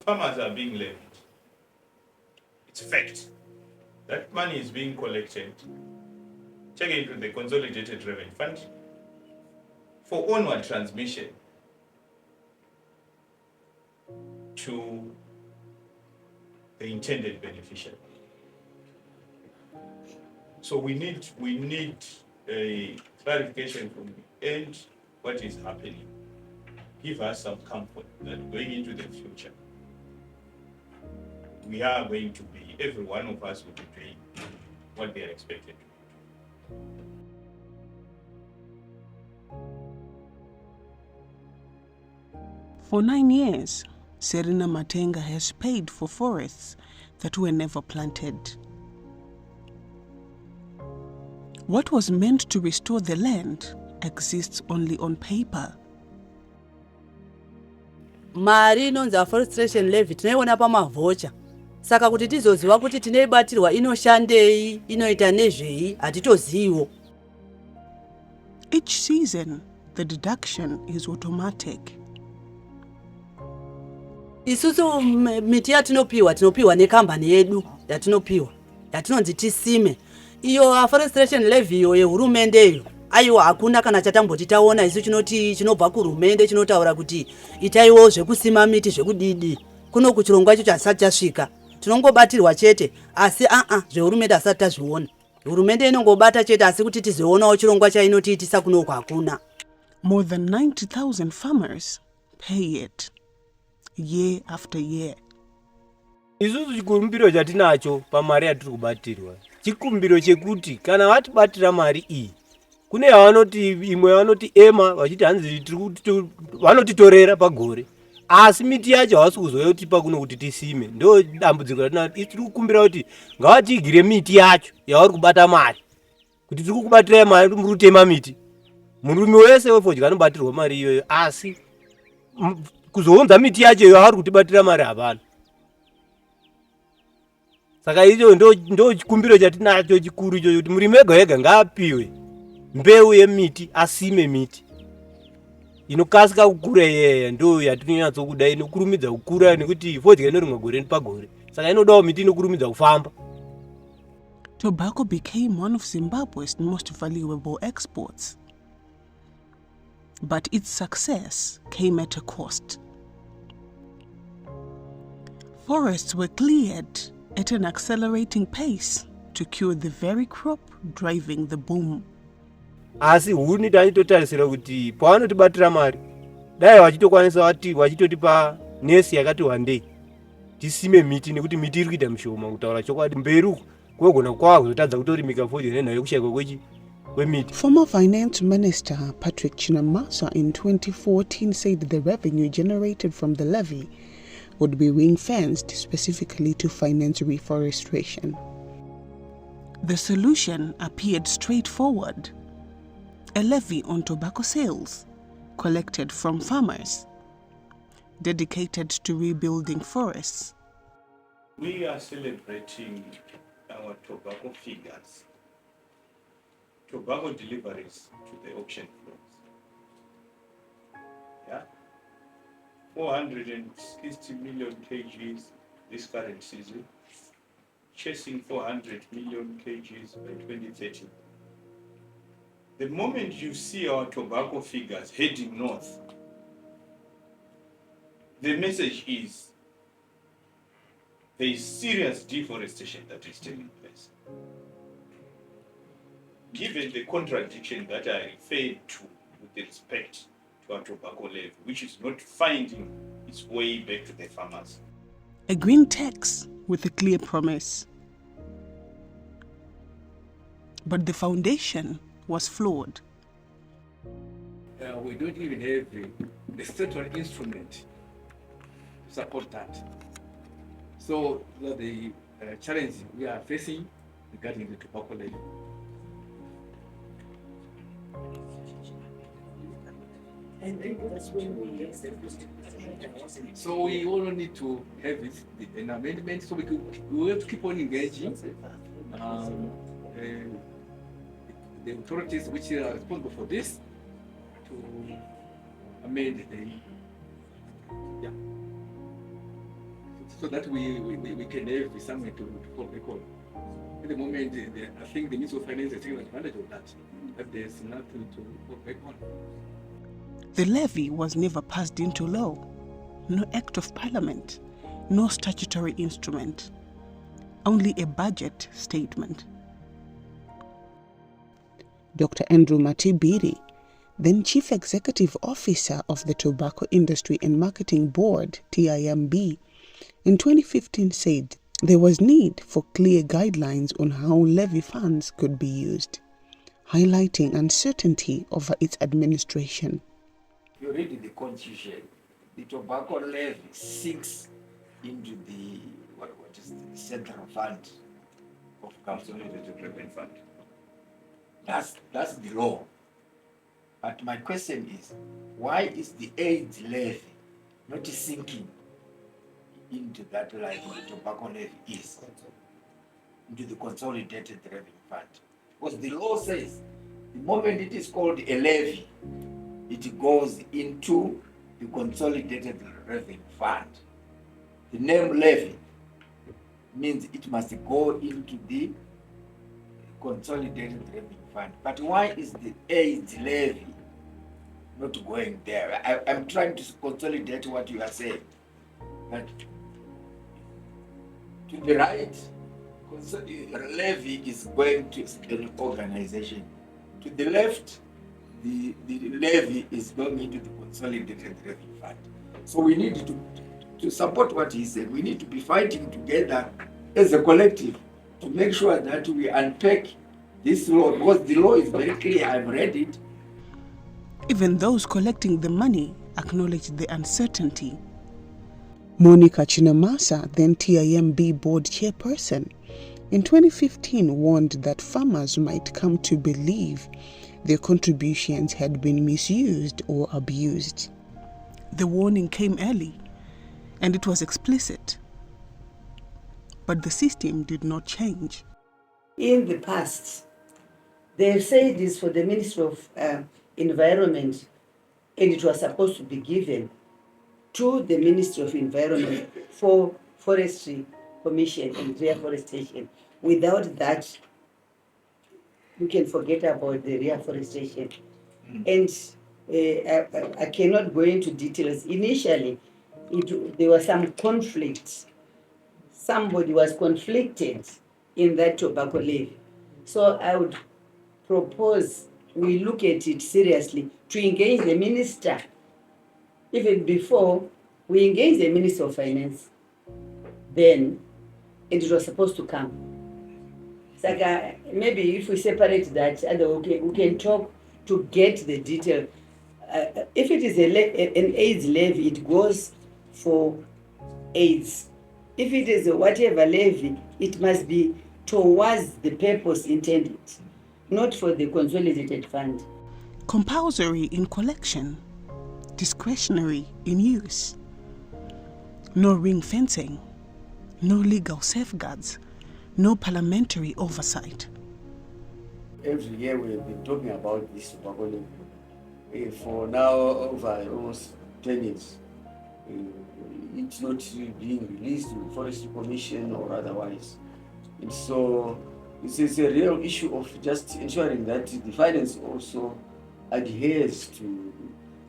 farmers are being levied. It's fact. That money is being collected, taken into the Consolidated Revenue Fund for onward transmission to the intended beneficiary. So we need a clarification from the end what is happening. Give us some comfort that going into the future, we are going to be, every one of us will be doing what they are expected to do. For 9 years, Serena Matenga has paid for forests that were never planted. What was meant to restore the land exists only on paper. Mari inonzi Reforestation Levy tinaiona pamavhocha. Saka kuti tizoziva kuti tineibatirwa inoshandei, inoita nezvei, hatitozivo. Each season, the deduction is automatic. Isusu miti tinopiwa nekambani yedu yatinopiwa, yatinonzi tisime. Iyo Reforestation Levy iyo yehurumende iyo. Aiwa hakuna kana chatamboti taona isu chinobva kuhurumende chinotaura kuti itaiwo zvekusima miti zvekudidi. Kuno kuchirongwa icho chasati chasvika. Tinongobatirwa chete asi zvehurumende asati tazviona. Hurumende inongobata chete asi kuti tizionawo chirongwa chainotiitisa kunoko hakuna. More than 90,000 farmers pay it year after year. Isusu chikumbiro chatinacho pamari yatiri kubatirwa. Chikumbiro chekuti kana vatibatira mari iyi, kune yavanoti imwe vanoti ema vachiti hanzi vanotitorera pagore. Asi miti yacho havasi kuzoyotipa kuno kuti tisime. Ndo dambudziko ratinaro. Tiri kukumbira kuti ngavatigire miti yacho yavari kubata mari. Kuti tiri kubatira mari muri kutema miti. Murume wese wefodya anobatirwa mari iyoyo asi kuzounza miti yacho yavari kutibatira mari havana. Saka icho ndo chikumbiro chatinacho chikuru icho kuti murimi wega wega ngaapiwe mbeu yemiti asime miti inokasika kukura iyeyo ndo yatinonyatso kuda inokurumidza kukura nekuti fodya inorimwa gore pagore. Saka inodawo miti inokurumidza kufamba. Tobacco became one of Zimbabwe's most valuable exports. But its success came at a cost. Forests were cleared at an accelerating pace to cure the very crop driving the boom. Asi huni tanitotarisira kuti pavanotibatira mari dai vachitokwanisa vachitotipa nesi yakati wandei tisime miti nekuti miti iri kuita mishoma kutaura chokwadi mberi kwegona kwava kuzotadza kutorimika fodya nenhau yekushayikwa kwemiti. Former Finance Minister Patrick Chinamasa in 2014 said the revenue generated from the levy would be ring-fenced specifically to finance reforestation. The solution appeared straightforward: a levy on tobacco sales collected from farmers, dedicated to rebuilding forests. We are celebrating our tobacco figures, tobacco deliveries to the auction floors. Yeah? 460 million kgs this current season, chasing 400 million kgs by 2030. The moment you see our tobacco figures heading north, the message is there is serious deforestation that is taking place. Given the contradiction that I referred to with respect to our tobacco levy, which is not finding its way back to the farmers. A green tax with a clear promise. But the foundation was flawed. We don't even have the statutory instrument to support that. So the challenge we are facing regarding the tobacco levy. So we all need to have an amendment, so we have to keep on engaging the authorities which are responsible for this to amend the so that we can have somewhere to fall back on. At the moment, I think the Ministry of Finance is taking advantage of that, but there's nothing to fall back on. The levy was never passed into law. No act of parliament, no statutory instrument, only a budget statement. Dr. Andrew Matibiri, then Chief Executive Officer of the Tobacco Industry and Marketing Board, TIMB, in 2015 said there was need for clear guidelines on how levy funds could be used, highlighting uncertainty over its administration. You read the constitution, the tobacco levy sinks into the what is the central fund of Consolidated Revenue Fund. That's the law. But my question is, why is the AIDS levy not sinking into that like the tobacco levy is, into the Consolidated Revenue Fund? Because the law says the moment it is called a levy, it goes into the Consolidated Revenue Fund. The name levy means it must go into the Consolidated Revenue Fund. But why is the AIDS levy not going there? I'm trying to consolidate what you are saying. But to the right, levy is going to an organization. To the left, the levy is going into the Consolidated Revenue Fund. So we need to support what he said. We need to be fighting together as a collective to make sure that we unpack this law, because the law is very clear. I've read it. Even those collecting the money acknowledged the uncertainty. Monica Chinamasa, then TIMB board chairperson, in 2015 warned that farmers might come to believe their contributions had been misused or abused. The warning came early, and it was explicit. But the system did not change. In the past, they have said this for the Ministry of Environment, and it was supposed to be given to the Ministry of Environment for Forestry Commission and Reforestation. Without that, we can forget about the reforestation. And I cannot go into details. Initially, there was some conflict. Somebody was conflicted in that tobacco levy. So I would propose we look at it seriously, to engage the minister. Even before, we engaged the Minister of Finance then, and it was supposed to come. So maybe if we separate that, we can talk to get the detail. If it is an AIDS levy, it goes for AIDS. If it is a whatever levy, it must be towards the purpose intended, not for the consolidated fund. Compulsory in collection, discretionary in use. No ring fencing, no legal safeguards, no parliamentary oversight. Every year we have been talking about this tobacco levy. For now, over almost 10 years. It's not being released to the Forestry Commission or otherwise. And so this is a real issue of just ensuring that the finance also adheres to,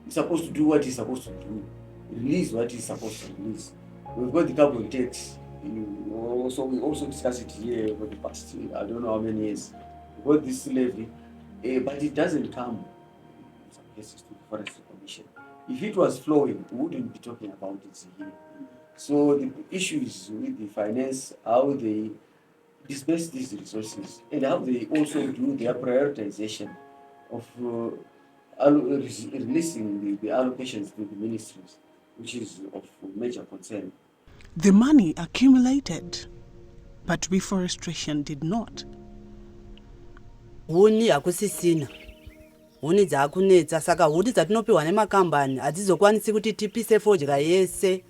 it's supposed to do what it's supposed to do, release what it's supposed to release. We've got the carbon tax. So we also discussed it here for the past, I don't know how many years. We got this levy, but it doesn't come in some cases to the Forestry Commission. If it was flowing, we wouldn't be talking about it here. So the issue is with the finance, how they disperse these resources and how they also do their prioritization of releasing the allocations to the ministries, which is of major concern. The money accumulated, but reforestation did not. Huni akusisina. Huni dzakunetsa saka huni dzatinopiwa nemakambani adzizokwanisi kuti tipise fodya yese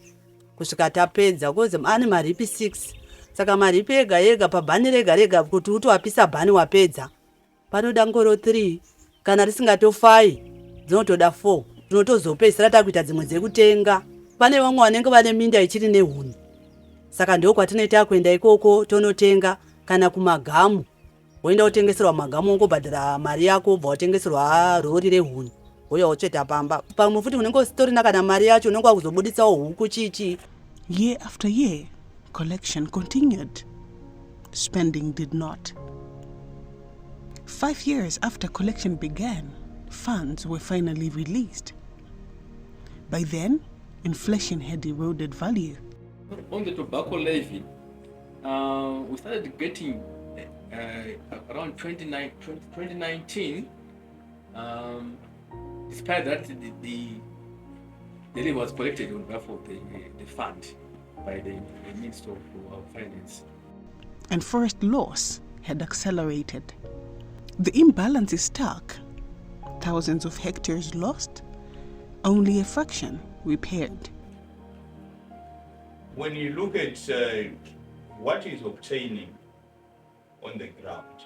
kusvika tapedza kozi ane maripi 6 saka maripi ega ega pabhani rega rega kuti utowapisa bhani wapedza panoda ngoro 3 kana risingatofai dzinotoda 4 tinotozopedzisira takuita dzimwe dzekutenga. Pane vamwe vanenge vane minda ichiri nehuni saka ndiko kwatinoita kuenda ikoko tonotenga kana kumagamu woenda wotengeserwa magamu wongobhadhara mari yako ubva watengeserwa rori rehuni uye wotsveta pamba pamwe futi unenge usitorina kana mari yacho unenge wakuzobuditsawo huku chichi. Year after year, collection continued. Spending did not. 5 years after collection began, funds were finally released. By then, inflation had eroded value. On the tobacco levy, we started getting around 2019. Despite that, the levy was collected on behalf of the fund by the Minister of Finance. And forest loss had accelerated. The imbalance is stark. Thousands of hectares lost, only a fraction repaired. When you look at what is obtaining on the ground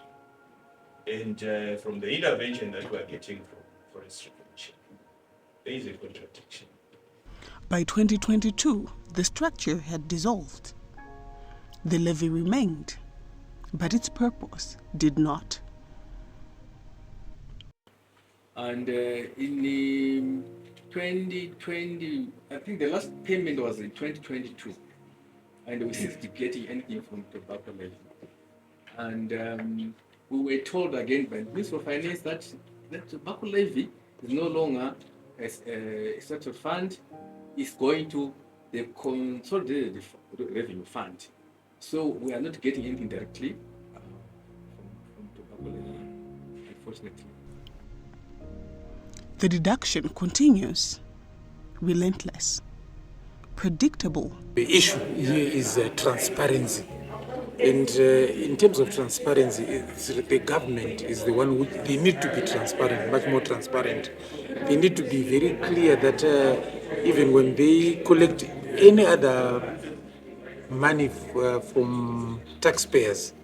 and from the intervention that we are getting from forest reforestation, there is a contradiction. By 2022, the structure had dissolved. The levy remained, but its purpose did not. And in 2020, I think the last payment was in 2022, and we ceased getting anything from tobacco levy. And we were told again by the Minister of Finance that the tobacco levy is no longer a sort of fund, it's going to the consolidated revenue fund. So we are not getting anything directly from tobacco levy, unfortunately. The deduction continues, relentless, predictable. The issue here is transparency. And in terms of transparency, the government is the one which they need to be transparent, much more transparent. They need to be very clear that even when they collect any other money from taxpayers,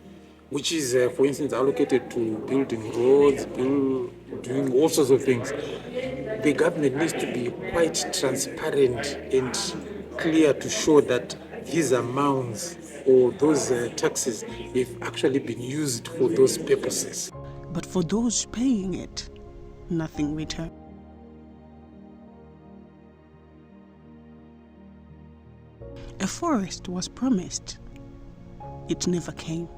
which is, for instance, allocated to building roads, doing all sorts of things, the government needs to be quite transparent and clear to show that these amounts or those taxes have actually been used for those purposes. But for those paying it, nothing returned. A forest was promised. It never came.